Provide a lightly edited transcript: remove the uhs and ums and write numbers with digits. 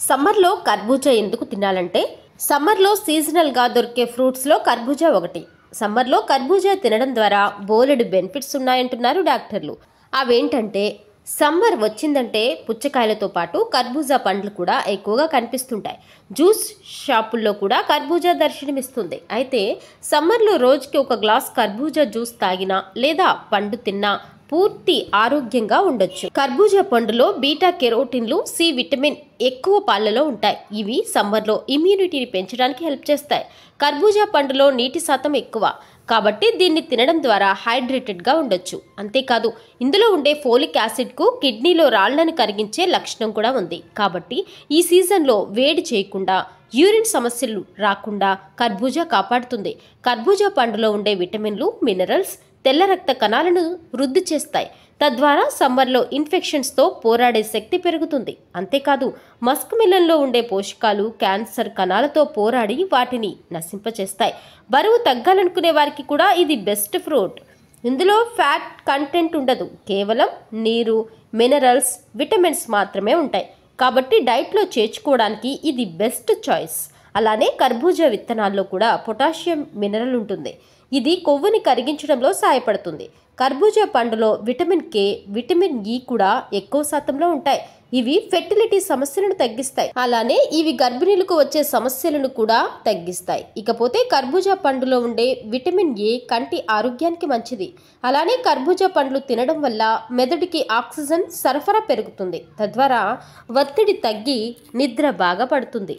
సమ్మర్లో కర్బూజా ఎందుకు తినాలంటే సమ్మర్లో సీజనల్గా దొరికే ఫ్రూట్స్లో కర్బూజా ఒకటి. సమ్మర్లో కర్బూజా తినడం ద్వారా బోలెడు బెనిఫిట్స్ ఉన్నాయంటున్నారు డాక్టర్లు. అవేంటంటే సమ్మర్ వచ్చిందంటే పుచ్చకాయలతో పాటు కర్బూజా పండ్లు కూడా ఎక్కువగా కనిపిస్తుంటాయి. జ్యూస్ షాపుల్లో కూడా కర్బూజా దర్శనమిస్తుంది. అయితే సమ్మర్లో రోజుకి ఒక గ్లాస్ కర్బూజా జ్యూస్ తాగినా లేదా పండు తిన్నా పూర్తి ఆరోగ్యంగా ఉండొచ్చు. కర్బూజా పండులో బీటా కెరోటిన్లు, సి విటమిన్ ఎక్కువ పాలలో ఉంటాయి. ఇవి సమ్మర్లో ఇమ్యూనిటీని పెంచడానికి హెల్ప్ చేస్తాయి. కర్బూజా పండులో నీటి శాతం ఎక్కువ కాబట్టి దీన్ని తినడం ద్వారా హైడ్రేటెడ్గా ఉండొచ్చు. అంతేకాదు ఇందులో ఉండే ఫోలిక్ యాసిడ్కు కిడ్నీలో రాళ్లను కరిగించే లక్షణం కూడా ఉంది. కాబట్టి ఈ సీజన్లో వేడి చేయకుండా యూరిన్ సమస్యలు రాకుండా కర్బూజా కాపాడుతుంది. కర్బూజా పండులో ఉండే విటమిన్లు, మినరల్స్ తెల్ల రక్త కణాలను వృద్ధి చేస్తాయి. తద్వారా సమ్మర్లో ఇన్ఫెక్షన్స్తో పోరాడే శక్తి పెరుగుతుంది. అంతేకాదు మస్క్ మిలన్లో ఉండే పోషకాలు క్యాన్సర్ కణాలతో పోరాడి వాటిని నశింపచేస్తాయి. బరువు తగ్గాలనుకునే వారికి కూడా ఇది బెస్ట్ ఫ్రూట్. ఇందులో ఫ్యాట్ కంటెంట్ ఉండదు, కేవలం నీరు, మినరల్స్, విటమిన్స్ మాత్రమే ఉంటాయి. కాబట్టి డైట్లో చేర్చుకోవడానికి ఇది బెస్ట్ చాయిస్. అలానే కర్బూజా విత్తనాల్లో కూడా పొటాషియం మినరల్ ఉంటుంది. ఇది కొవ్వుని కరిగించడంలో సహాయపడుతుంది. కర్బూజా పండులో విటమిన్ కే, విటమిన్ ఇ కూడా ఎక్కువ శాతంలో ఉంటాయి. ఇవి ఫెర్టిలిటీ సమస్యలను తగ్గిస్తాయి. అలానే ఇవి గర్భిణీలకు వచ్చే సమస్యలను కూడా తగ్గిస్తాయి. ఇకపోతే కర్బూజా పండులో ఉండే విటమిన్ ఏ కంటి ఆరోగ్యానికి మంచిది. అలానే కర్బూజా పండ్లు తినడం వల్ల మెదడుకి ఆక్సిజన్ సరఫరా పెరుగుతుంది. తద్వారా ఒత్తిడి తగ్గి నిద్ర బాగా పడుతుంది.